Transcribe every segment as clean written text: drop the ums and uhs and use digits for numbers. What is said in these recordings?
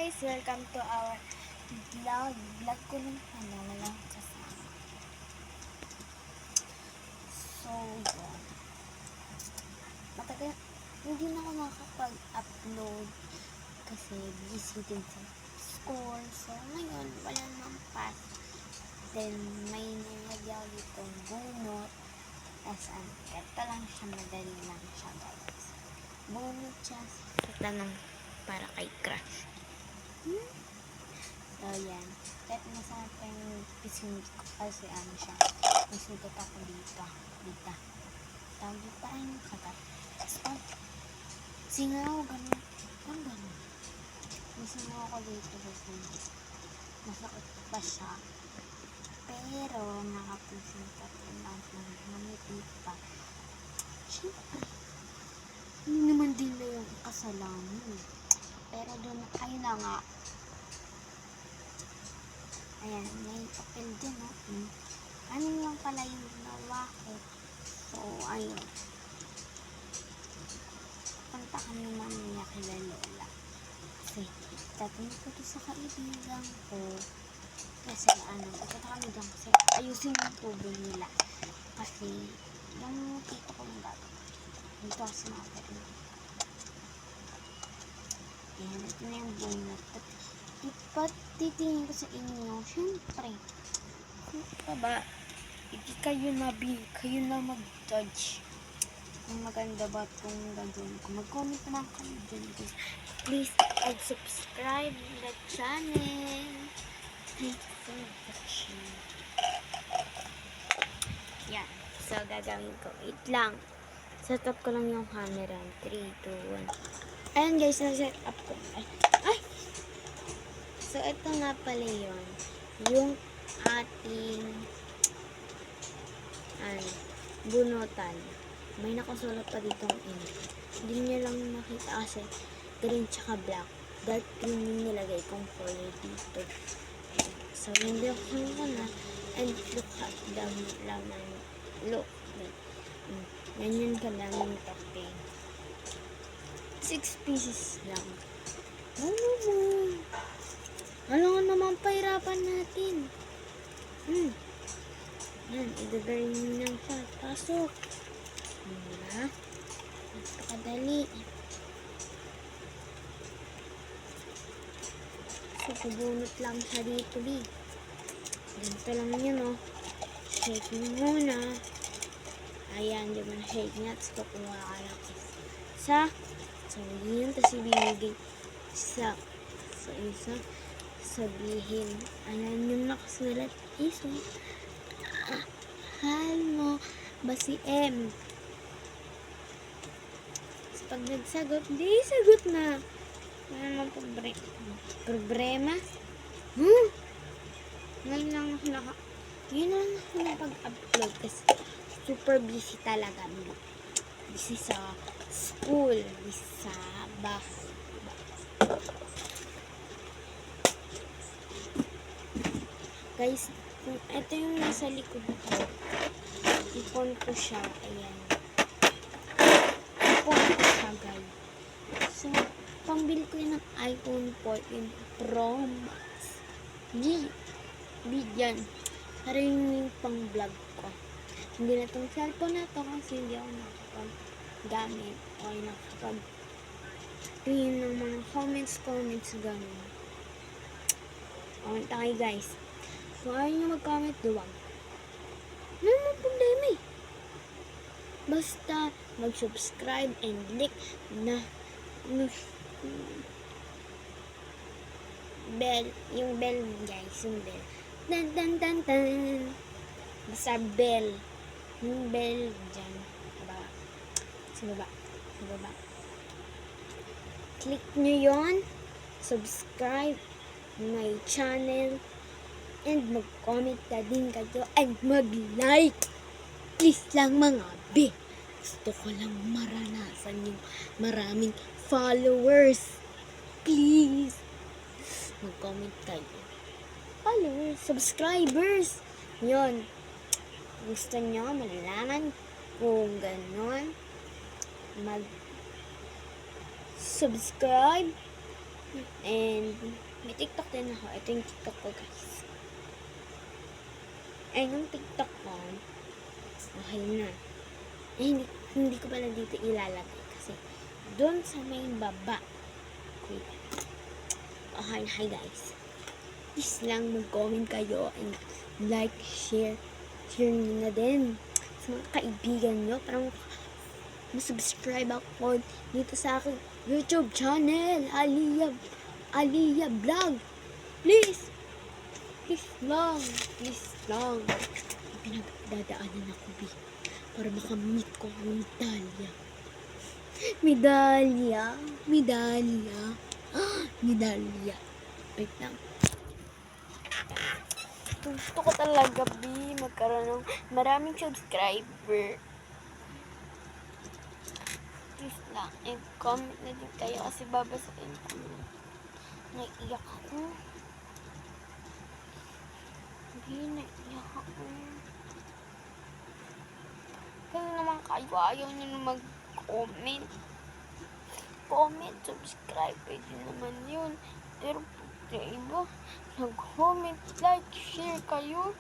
guys! Welcome to our vlog. Vlog ko lang pala, walang kasama. So, yun. Matagal, hindi na ako nakakapag-upload kasi busy din sa school. So, ngayon, wala nang pass. Then, may nilagay ako ditong bunot. Ito lang siya, madali lang siya, guys. Bunot siya sa tanong para kay crush. So, yan. Kahit masarap pa yung pising ko kasi siya. May sugat ako dito. Tawag pa rin yung kagat. So, singaw, ganun. Ganun. May singaw ako dito kasi masakit pa siya. Pero, nakapising pa rin ang manipit pa. Siyempre, hindi naman din na yung kasalanan. Pero doon, ayun na nga. Ayan, may papel din, no? Ano lang pala yung ginawa ko. So, ayun. Punta kami mamaya kila Lola. Kasi, tatanong ko to sa kaibigan ko. Kasi, punta kami dyan kasi ayusin yung tubo nila. Kasi, yung tito ko ng gato. Dito kasi nakapit. Ayan, ito na yung bunot. At titingin ko sa inyo, syempre. Ba? Hindi kayo na mag-judge. Kung maganda ba itong gagawin ko. Mag-comment naman kayo dyan, guys. Please, subscribe the channel. Thanks for watching. Yan. So, gagawin ko. Wait lang. Set up ko lang yung camera. 3, 2, 1. Ayan, guys. Na-set up ko. Ay! So, ito nga pala yun. Yung ating bunutan. May nakasulat pa dito ang ink. Hindi nyo lang makita kasi green tsaka black. Dark green yung nilagay kong color dito. So, hindi ako na. And look at the laman. Look. Ganyan kadaming topping. 6 pieces lang. Ano nga naman pahirapan natin? Yan, idagarin nyo lang siya. Pasok. Diba? Napakadali. So, kubunot lang siya dito, ganito lang yun, oh. Shake mo muna. Ayan, di ba na-shake niya? Tapos kukuha ka lang isa. So, yun. Tapos ibibigay sa isa. Sabihin, ayan yung nakasulat iso. Mahal mo ba si M? So, pag nagsagot, di sagot na. Ano naman problema? Ngayon lang ako nakapag-upload kasi super busy talaga. Busy sa school, busy sa bahay. Guys, ito yung nasa likod ko. Ipon ko siya. Ayan. Ipon ko siya, guys. So, pambili ko yun ng iPhone 14 Pro Max. Yan. Para yung pang vlog ko. Hindi na itong cellphone na ito kasi hindi ako nakapag-gamit. O nakapag-read ng mga comments, gano'n. Comment tayo, guys. Kung ayaw nyo mag-comment, duwag. Ano naman problema eh. Basta mag-subscribe and click na bell. Yung bell, guys. Yung bell. Dan. Basta bell. Yung bell dyan. Sa baba. Click nyo yon. Subscribe my channel. And mag-comment na din kayo and mag-like. Please lang mga be. Gusto ko lang maranasan yung maraming followers. Please. Mag-comment kayo. Followers, subscribers. Yun. Gusto nyo malalaman kung ganon. Mag-subscribe And may TikTok din ako. Ito yung TikTok ko, guys. Ay, yung TikTok ko, okay na. Hindi ko pala dito ilalagay kasi doon sa may baba. Wait. Okay, hi guys. Please lang mag-comment kayo and like, share nyo na din sa mga kaibigan nyo. Parang subscribe ako dito sa aking YouTube channel, Aliyah Vlog. Please lang. Pinagdadaanan ako, para makamit ko ang medalya. Medalya. Wait lang. Gusto ko talaga, magkaroon ng maraming subscriber. Please lang, comment na din kayo kasi babasahin ko. Naiiyak ako. Naiiyak ako. Kaya naman kayo, ayaw nyo na mag-comment. Comment, subscribe, pwede naman yun. Pero pag iba, nag-comment, like, share kayo.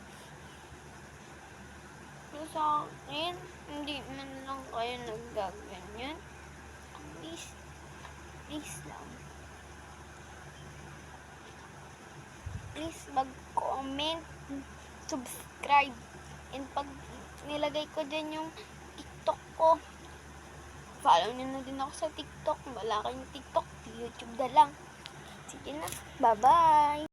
Pero sa akin, hindi man lang kayo naggaganyan. Please lang. Please mag-comment, subscribe, and pag nilagay ko dyan yung TikTok ko, follow nyo na din ako sa TikTok. Wala kayong TikTok, YouTube na lang. Sige na, bye-bye!